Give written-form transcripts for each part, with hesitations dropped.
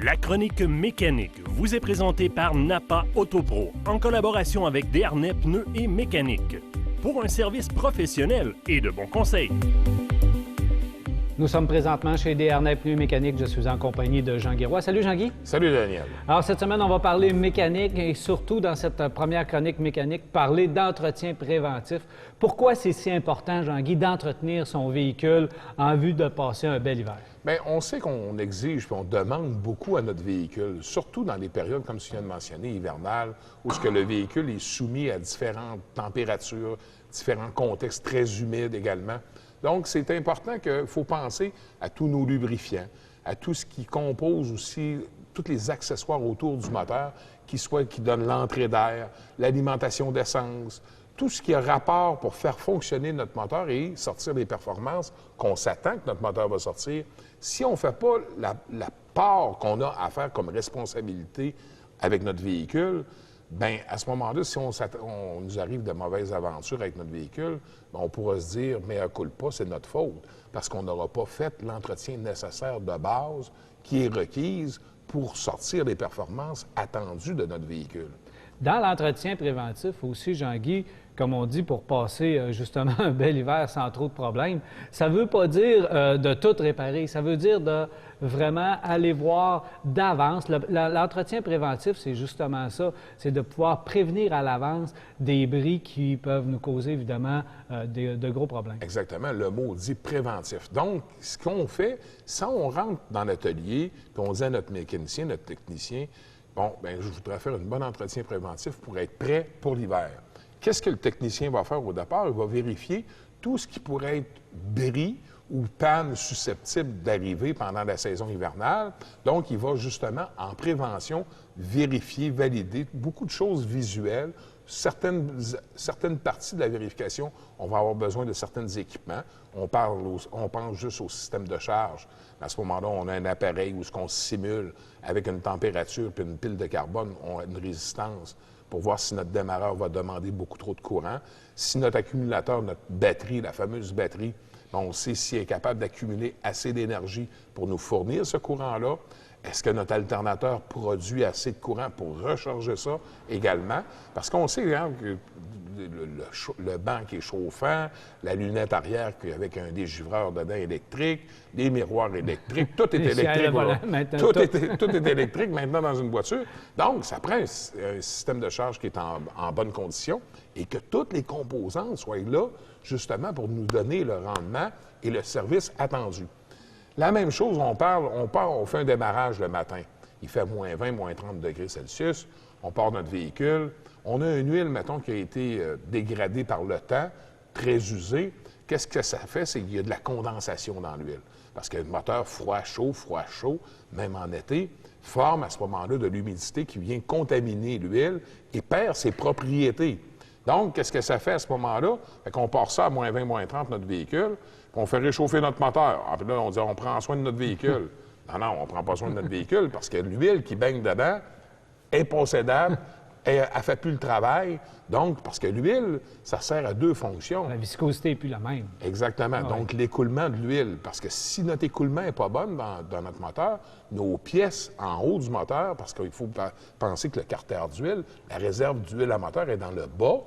La chronique mécanique vous est présentée par Napa Autopro en collaboration avec Desharnais Pneus et Mécanique pour un service professionnel et de bons conseils. Nous sommes présentement chez Desharnais Pneus Mécanique. Je suis en compagnie de Jean Guiroy. Salut Jean-Guy. Salut Daniel. Alors cette semaine, on va parler mécanique et surtout dans cette première chronique mécanique, parler d'entretien préventif. Pourquoi c'est si important, Jean-Guy, d'entretenir son véhicule en vue de passer un bel hiver? Bien, on sait qu'on exige et on demande beaucoup à notre véhicule, surtout dans les périodes, comme tu viens de mentionner, hivernales, où ce que le véhicule est soumis à différentes températures, différents contextes très humides également. Donc, c'est important qu'il faut penser à tous nos lubrifiants, à tout ce qui compose aussi, tous les accessoires autour du moteur, qui donnent l'entrée d'air, l'alimentation d'essence, tout ce qui a rapport pour faire fonctionner notre moteur et sortir les performances qu'on s'attend que notre moteur va sortir. Si on ne fait pas la part qu'on a à faire comme responsabilité avec notre véhicule, bien, à ce moment-là, si on nous arrive de mauvaises aventures avec notre véhicule, bien, on pourra se dire « mea culpa, c'est notre faute », parce qu'on n'aura pas fait l'entretien nécessaire de base qui est requise pour sortir les performances attendues de notre véhicule. Dans l'entretien préventif aussi, Jean-Guy, comme on dit, pour passer justement un bel hiver sans trop de problèmes, ça ne veut pas dire de tout réparer. Ça veut dire de vraiment aller voir d'avance. L'entretien préventif, c'est justement ça. C'est de pouvoir prévenir à l'avance des bris qui peuvent nous causer, évidemment, de gros problèmes. Exactement. Le mot dit préventif. Donc, ce qu'on fait, si on rentre dans l'atelier, puis on dit à notre mécanicien, notre technicien, bon, bien, je voudrais faire un bon entretien préventif pour être prêt pour l'hiver. Qu'est-ce que le technicien va faire au départ? Il va vérifier tout ce qui pourrait être bris ou panne susceptible d'arriver pendant la saison hivernale. Donc, il va justement, en prévention, vérifier, valider beaucoup de choses visuelles. Certaines parties de la vérification, on va avoir besoin de certains équipements. On pense juste au système de charge. À ce moment-là, on a un appareil où on simule avec une température puis une pile de carbone, on a une résistance pour voir si notre démarreur va demander beaucoup trop de courant. Si notre accumulateur, notre batterie, la fameuse batterie, on sait s'il est capable d'accumuler assez d'énergie pour nous fournir ce courant-là. Est-ce que notre alternateur produit assez de courant pour recharger ça également? Parce qu'on sait hein, que le banc qui est chauffant, la lunette arrière avec un dégivreur dedans électrique, les miroirs électriques, tout est électrique. Tout est électrique maintenant dans une voiture. Donc, ça prend un système de charge qui est en bonne condition et que toutes les composantes soient là justement pour nous donner le rendement et le service attendu. La même chose, on fait un démarrage le matin. Il fait moins 20, moins 30 degrés Celsius. On part notre véhicule. On a une huile, mettons, qui a été dégradée par le temps, très usée. Qu'est-ce que ça fait? C'est qu'il y a de la condensation dans l'huile. Parce que le moteur froid-chaud, même en été, forme à ce moment-là de l'humidité qui vient contaminer l'huile et perd ses propriétés. Donc, qu'est-ce que ça fait à ce moment-là? Fait qu'on part ça à moins 20, moins 30, notre véhicule, puis on fait réchauffer notre moteur. Ah, puis là, on dit, on prend soin de notre véhicule. Non, on ne prend pas soin de notre véhicule parce que l'huile qui baigne dedans est possédable, elle ne fait plus le travail. Donc, parce que l'huile, ça sert à deux fonctions. La viscosité n'est plus la même. Exactement. Ah, donc, l'écoulement de l'huile. Parce que si notre écoulement n'est pas bon dans notre moteur, nos pièces en haut du moteur, parce qu'il faut penser que le carter d'huile, la réserve d'huile à moteur est dans le bas.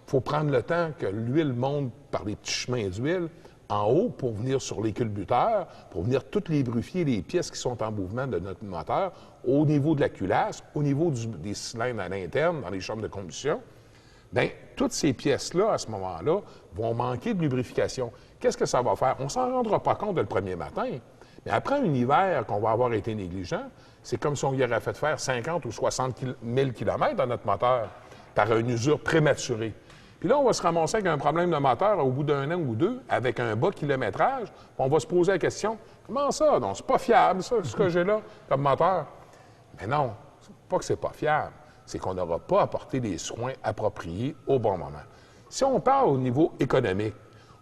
Il faut prendre le temps que l'huile monte par les petits chemins d'huile en haut pour venir sur les culbuteurs, pour venir toutes les lubrifier les pièces qui sont en mouvement de notre moteur au niveau de la culasse, au niveau des cylindres à l'interne, dans les chambres de combustion. Bien, toutes ces pièces-là, à ce moment-là, vont manquer de lubrification. Qu'est-ce que ça va faire? On ne s'en rendra pas compte le premier matin. Mais après un hiver qu'on va avoir été négligent, c'est comme si on y aurait fait faire 50 ou 60 000 km dans notre moteur par une usure prématurée. Puis là, on va se ramasser avec un problème de moteur au bout d'un an ou deux, avec un bas kilométrage. Puis on va se poser la question, comment ça? Non, c'est pas fiable, ça, ce que j'ai là comme moteur. Mais non, c'est pas que c'est pas fiable. C'est qu'on n'aura pas apporté les soins appropriés au bon moment. Si on parle au niveau économique,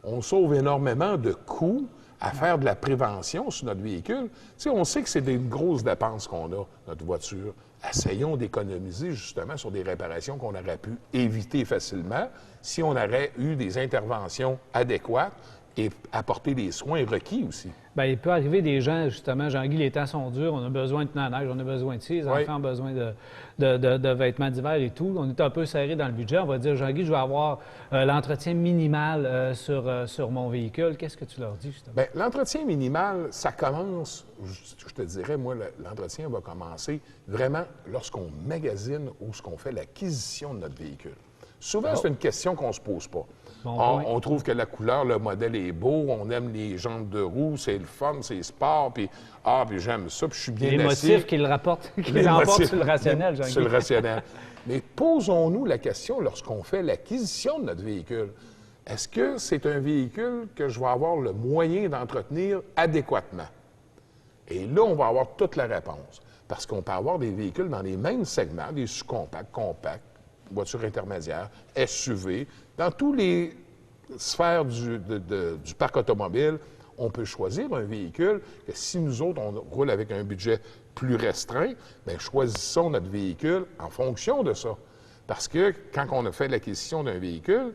on sauve énormément de coûts à faire de la prévention sur notre véhicule. Tu sais, on sait que c'est des grosses dépenses qu'on a, notre voiture. Essayons d'économiser justement sur des réparations qu'on aurait pu éviter facilement si on aurait eu des interventions adéquates et apporter les soins requis aussi. Bien, il peut arriver des gens, justement, Jean-Guy, les temps sont durs, on a besoin de tenir la neige, on a besoin de ci, les enfants ont besoin de vêtements d'hiver et tout. On est un peu serré dans le budget. On va dire, Jean-Guy, je vais avoir l'entretien minimal sur mon véhicule. Qu'est-ce que tu leur dis, justement? Bien, l'entretien minimal, ça commence, je te dirais, moi, l'entretien va commencer vraiment lorsqu'on magasine ou lorsqu'on fait l'acquisition de notre véhicule. Souvent, c'est une question qu'on ne se pose pas. On trouve que la couleur, le modèle est beau, on aime les jantes de roue, c'est le fun, c'est sport, puis j'aime ça, puis je suis bien assis. Les motifs qui les emportent sur le rationnel, Jean-Guy. Sur le rationnel. Mais posons-nous la question lorsqu'on fait l'acquisition de notre véhicule. Est-ce que c'est un véhicule que je vais avoir le moyen d'entretenir adéquatement? Et là, on va avoir toute la réponse. Parce qu'on peut avoir des véhicules dans les mêmes segments, des sous-compacts, compacts, voitures intermédiaires, SUV. Dans toutes les sphères du parc automobile, on peut choisir un véhicule que si nous autres, on roule avec un budget plus restreint, bien, choisissons notre véhicule en fonction de ça. Parce que quand on a fait l'acquisition d'un véhicule,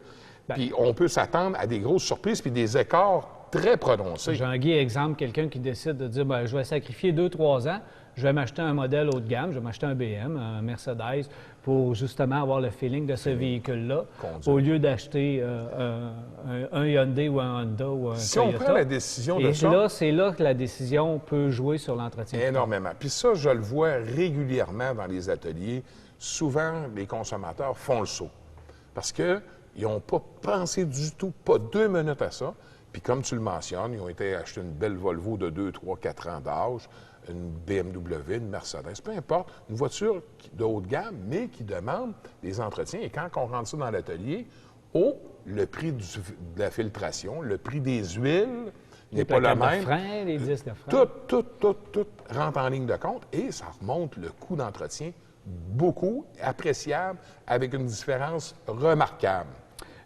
puis on peut s'attendre à des grosses surprises puis des écarts très prononcés. Jean-Guy, exemple, quelqu'un qui décide de dire, bien, je vais sacrifier 2-3 ans, je vais m'acheter un modèle haut de gamme, je vais m'acheter un BM, un Mercedes, pour justement avoir le feeling de ce véhicule-là, au lieu d'acheter un Hyundai ou un Honda ou un si Toyota. On prend la décision de ça... là, c'est là que la décision peut jouer sur l'entretien. Énormément. Puis ça, je le vois régulièrement dans les ateliers. Souvent, les consommateurs font le saut. Parce qu'ils n'ont pas pensé du tout, pas 2 minutes à ça. Puis comme tu le mentionnes, ils ont été acheter une belle Volvo de 2, 3, 4 ans d'âge, une BMW, une Mercedes, peu importe, une voiture de haut de gamme, mais qui demande des entretiens. Et quand on rentre ça dans l'atelier, le prix de la filtration, le prix des huiles n'est pas le même. Les freins, les disques de frein. Tout rentre en ligne de compte et ça remonte le coût d'entretien beaucoup, appréciable, avec une différence remarquable.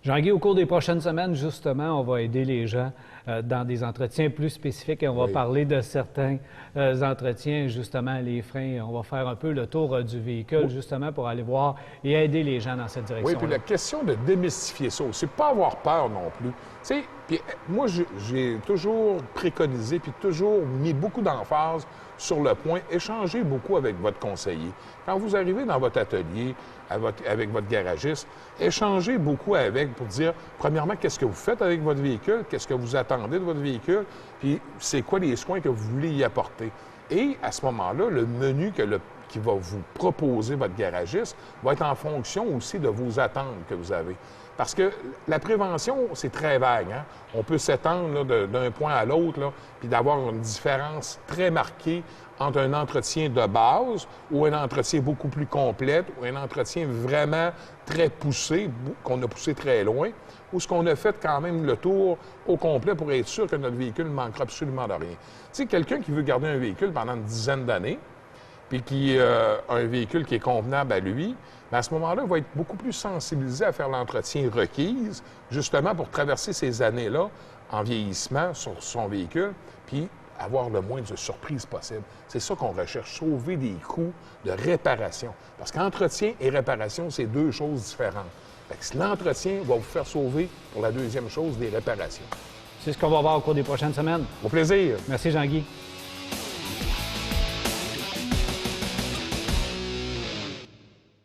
Jean-Guy, au cours des prochaines semaines, justement, on va aider les gens dans des entretiens plus spécifiques et on va parler de certains entretiens, justement, les freins. On va faire un peu le tour du véhicule, justement, pour aller voir et aider les gens dans cette direction. Oui, puis la question de démystifier ça aussi, pas avoir peur non plus. Tu sais, puis moi, j'ai toujours préconisé puis toujours mis beaucoup d'emphase sur le point, échangez beaucoup avec votre conseiller. Quand vous arrivez dans votre atelier, avec votre garagiste, échangez beaucoup avec pour dire, premièrement, qu'est-ce que vous faites avec votre véhicule, qu'est-ce que vous attendez de votre véhicule, puis c'est quoi les soins que vous voulez y apporter. Et à ce moment-là, le menu qui va vous proposer votre garagiste va être en fonction aussi de vos attentes que vous avez. Parce que la prévention, c'est très vague. Hein? On peut s'étendre d'un point à l'autre, puis d'avoir une différence très marquée entre un entretien de base ou un entretien beaucoup plus complet ou un entretien vraiment très poussé, qu'on a poussé très loin, ou ce qu'on a fait quand même le tour au complet pour être sûr que notre véhicule ne manquera absolument de rien. Tu sais, quelqu'un qui veut garder un véhicule pendant une dizaine d'années, puis qui a un véhicule qui est convenable à lui, bien à ce moment-là, il va être beaucoup plus sensibilisé à faire l'entretien requise, justement pour traverser ces années-là en vieillissement sur son véhicule, puis avoir le moins de surprises possible. C'est ça qu'on recherche, sauver des coûts de réparation. Parce qu'entretien et réparation, c'est 2 choses différentes. L'entretien va vous faire sauver, pour la deuxième chose, des réparations. C'est ce qu'on va voir au cours des prochaines semaines. Au plaisir. Merci, Jean-Guy.